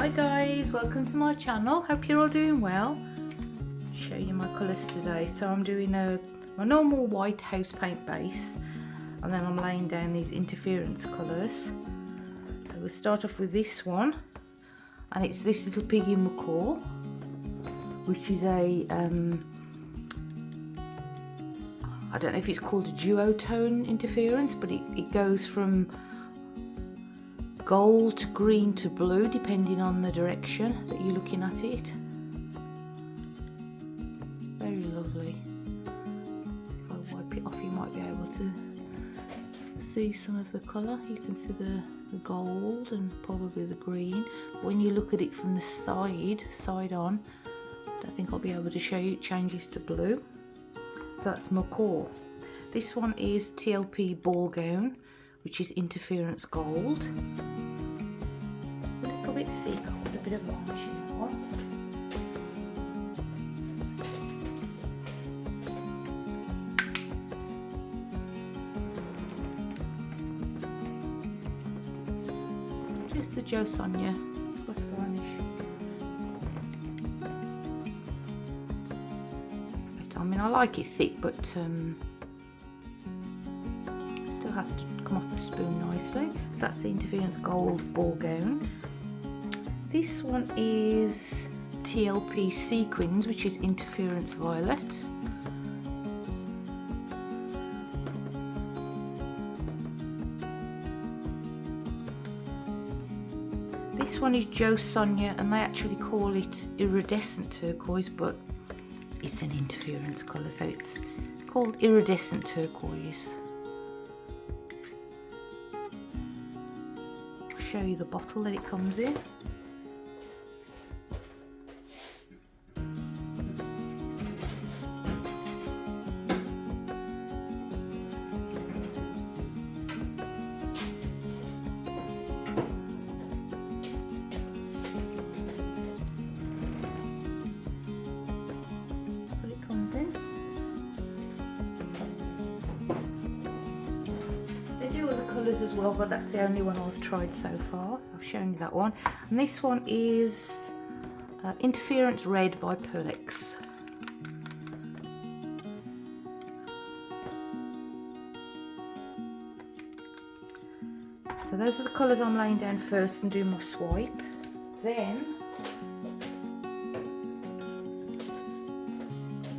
Hi guys, welcome to my channel. Hope you're all doing well. I'll show you my colours today. So I'm doing my normal white house paint base, and then I'm laying down these interference colours. So we'll start off with this one, and it's this little piggy macaw, which is a I don't know if it's called a duotone interference, but it goes from gold to green to blue depending on the direction that you're looking at it. Very lovely. If I wipe it off, you might be able to see some of the colour. You can see the gold and probably the green. But when you look at it from the side on, I don't think I'll be able to show you, it changes to blue. So that's macaw. This one is TLP Ballgown, which is interference gold. A little bit thick, I'll put a bit of varnish in that one. Just the Jo Sonja with varnish. I mean, I like it thick, but still has to come off the spoon nicely. So that's the interference gold Ballgown. This one is TLP Sequins, which is interference violet. This one is Jo Sonja, and they actually call it Iridescent Turquoise, but it's an interference colour, so it's called Iridescent Turquoise. I'll show you the bottle that it comes in. They do other colours as well, but that's the only one I've tried so far. I've shown you that one. And this one is Interference Red by Pearlex. So those are the colours I'm laying down first and doing my swipe. Then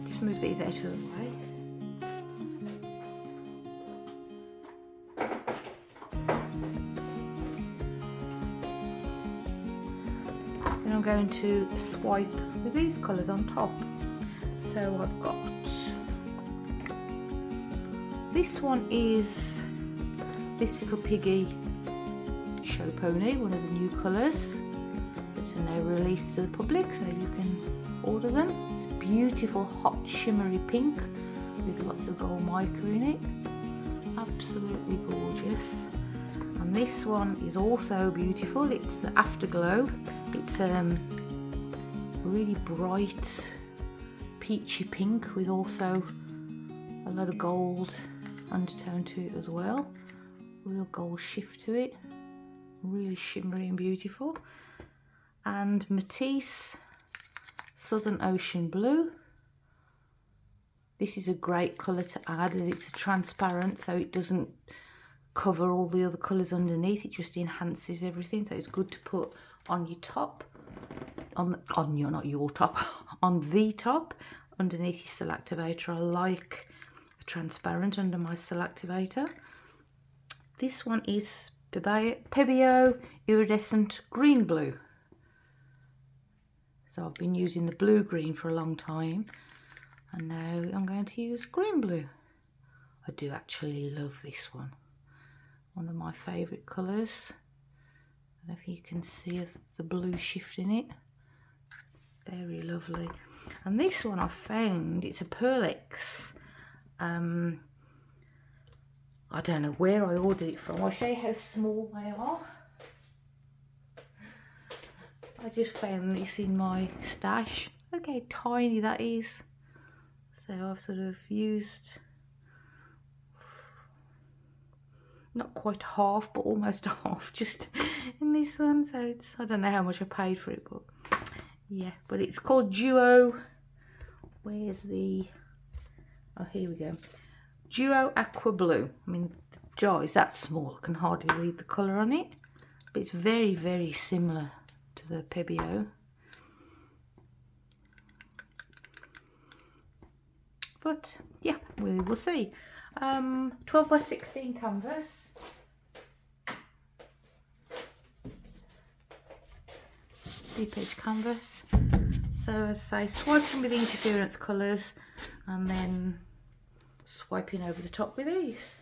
just move these out of the way. Then I'm going to swipe with these colours on top. So I've got, this one is this little piggy show pony, one of the new colours that are now released to the public, so you can order them. It's beautiful hot shimmery pink with lots of gold mica in it. Absolutely gorgeous. And this one is also beautiful. It's the Afterglow. It's really bright peachy pink with also a lot of gold undertone to it as well. Real gold shift to it. Really shimmery and beautiful. And Matisse Southern Ocean Blue. This is a great colour to add, as it's transparent, so it doesn't cover all the other colours underneath. It just enhances everything, so it's good to put on your top, not your top, on the top underneath your cell activator. I like a transparent under my cell activator. This one is Pebeo Iridescent Green Blue. So I've been using the blue green for a long time, and now I'm going to use green blue. I do actually love this one. One of my favourite colours. I don't know if you can see the blue shift in it. Very lovely. And this one I found, it's a Pearlex. I don't know where I ordered it from. I'll show you how small they are. I just found this in my stash. Look how tiny that is. So I've sort of used not quite half, but almost half just in this one. So it's, I don't know how much I paid for it, but yeah. But it's called Duo. Where's the, oh, here we go. Duo Aqua Blue. I mean, the jar is that small, I can hardly read the colour on it, but it's very, very similar to the Pebeo. But yeah, we will see. 12 by 16 canvas. 3-page canvas. So as I say, swiping with the interference colours and then swiping over the top with these.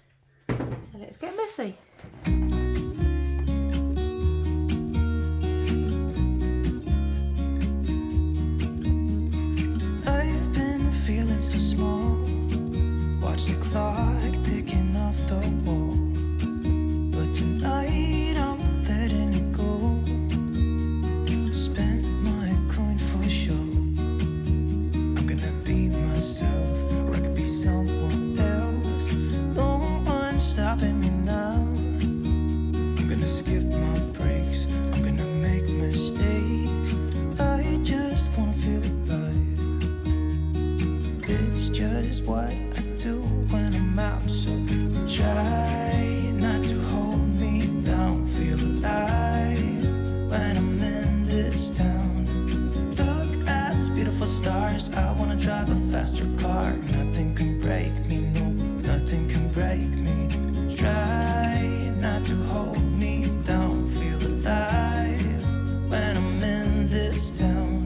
So let's get messy. I've been feeling so small. Watch the clock ticking off the wall. But tonight I'm letting it go. Spend my coin for sure. I'm gonna be myself, or I could be someone else. No one's stopping me now. I'm gonna skip my breaks. I'm gonna make mistakes. I just wanna feel alive. It's just what I do when I'm out, so try not to hold me down. Feel alive when I'm in this town. Look at these beautiful stars. I wanna drive a faster car. Nothing can break me, no, nothing can break me. Try not to hold me down. Feel alive when I'm in this town.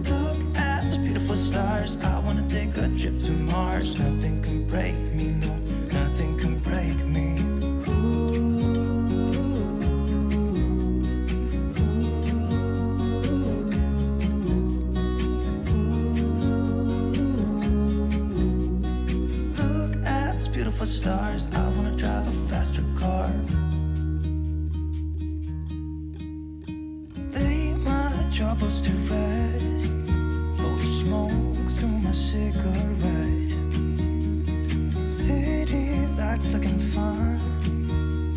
Look at these beautiful stars. I wanna take a trip to Mars. Nothing can break me, no, nothing can break me. Look at these beautiful stars. I wanna drive a faster car. Lay my troubles to rest. Blow the smoke through my cigarette. City lights looking fine,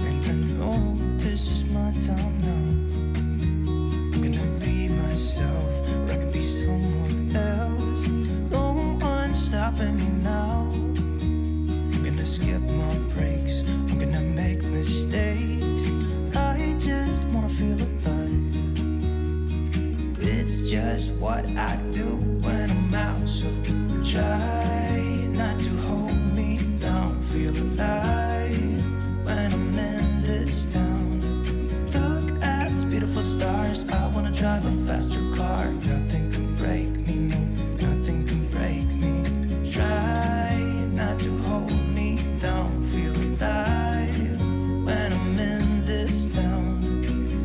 and I know this is my time now. I'm gonna be myself, or I could be someone else. No one's stopping me now. I'm gonna skip my breaks. I'm gonna make mistakes. I just wanna feel alive. It's just what I do when I'm out, so try not to hold me down. Feel alive when I'm in this town. Look at these beautiful stars. I wanna drive a faster car. Nothing can break me, no, nothing can break me. Try not to hold me down. Feel alive when I'm in this town.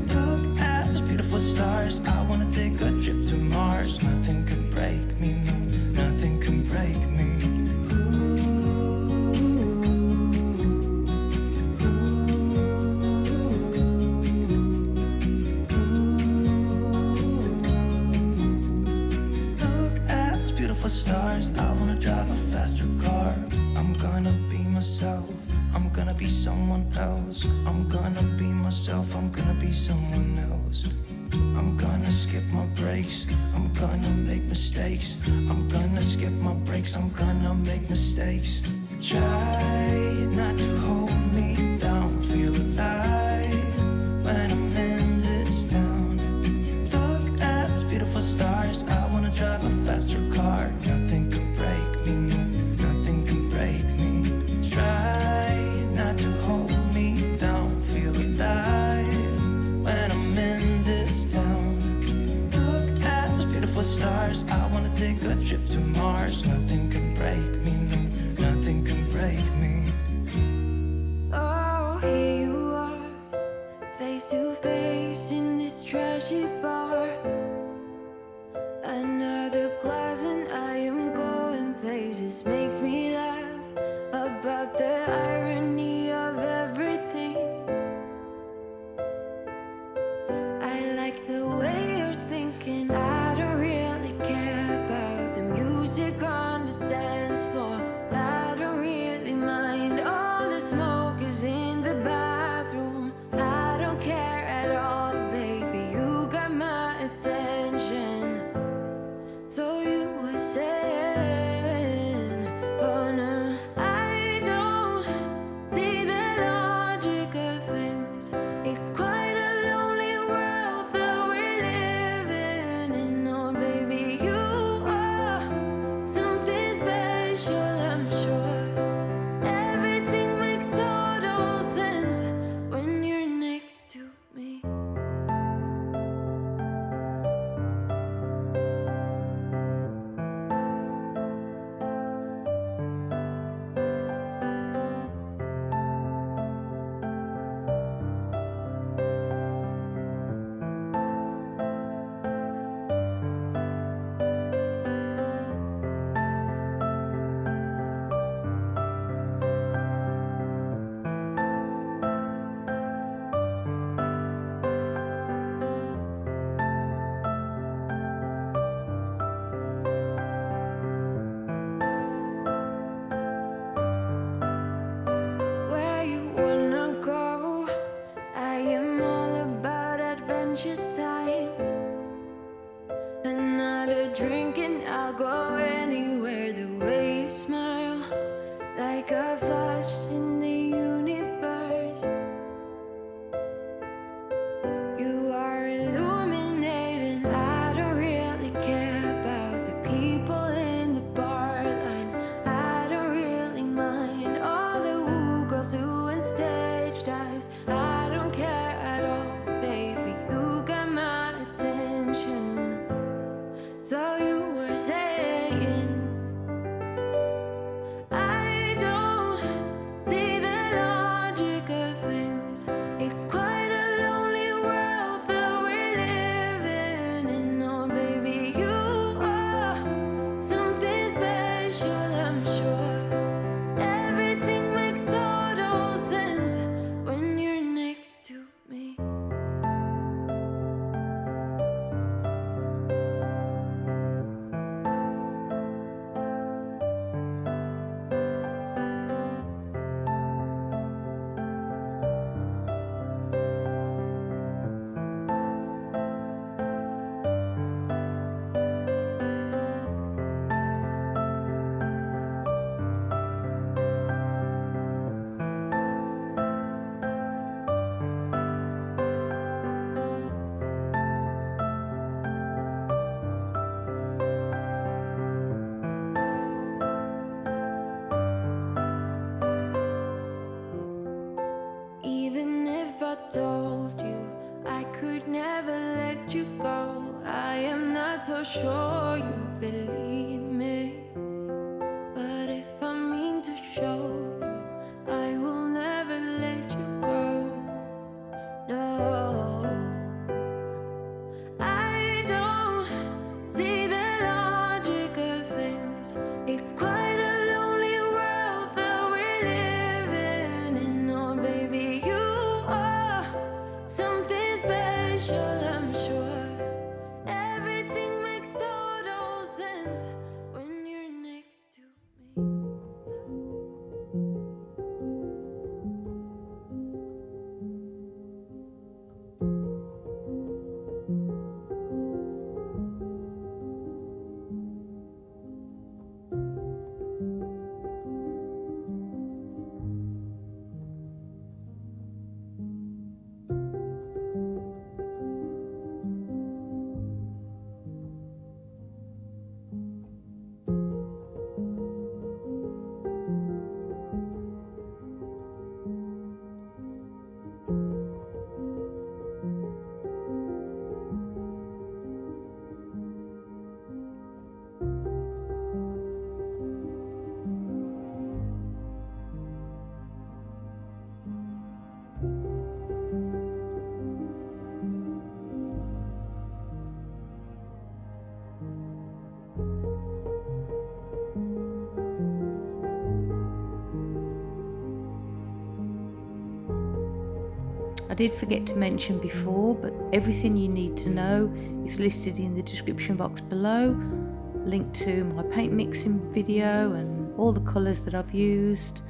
Look at these beautiful stars. I wanna take a trip to Mars. Nothing can break me, no, nothing can break me. Look at these beautiful stars. I wanna drive a faster car. I'm gonna be myself. I'm gonna be someone else. I'm gonna be myself. I'm gonna be someone else. I'm gonna skip my breaks. I'm gonna make mistakes. I'm gonna skip my breaks. I'm gonna make mistakes. Try not to hold me down. Feel alive when I'm in this town. Look at these beautiful stars. I wanna drive a faster car. Nothing can break me, no, nothing can break me. Try not to hold me down. Feel alive when I'm in this town. Look at these beautiful stars. I wanna take a trip to Mars. Nothing can break me, no, nothing can break me. Oh, here you are, face to face in this trashy bar. Another glass and I am going places. Makes me laugh about the irony of everything. I like the way you're thinking. I don't really care about the music on the dance floor. I don't really mind. All the smoke is in the back. I could never let you go. I am not so sure you believe me, but if I mean to show you, I will never let you go. No, I don't see the logic of things. It's quite a lonely world that we're living in. Oh baby, you are something special, I'm sure. Everything makes total sense when you're next to me. I did forget to mention before, but everything you need to know is listed in the description box below. Link to my paint mixing video and all the colours that I've used,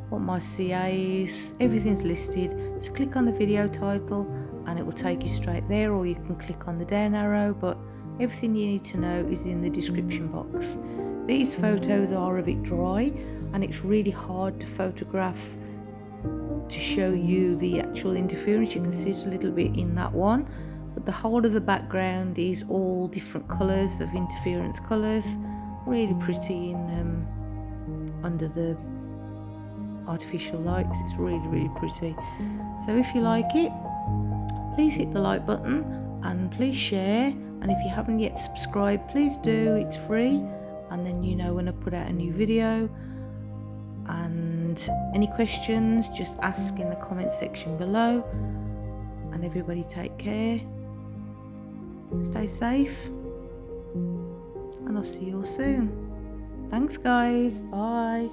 what my CA is, everything's listed. Just click on the video title and it will take you straight there, or you can click on the down arrow, but everything you need to know is in the description box. These photos are a bit dry and it's really hard to photograph to show you the actual interference. You can see it a little bit in that one, but the whole of the background is all different colours of interference colours, really pretty in under the artificial lights. It's really pretty. So if you like it, please hit the like button and please share, and if you haven't yet subscribed, please do. It's free, and then you know when I put out a new video. And any questions, just ask in the comment section below. And everybody take care, stay safe, and I'll see you all soon. Thanks guys, bye.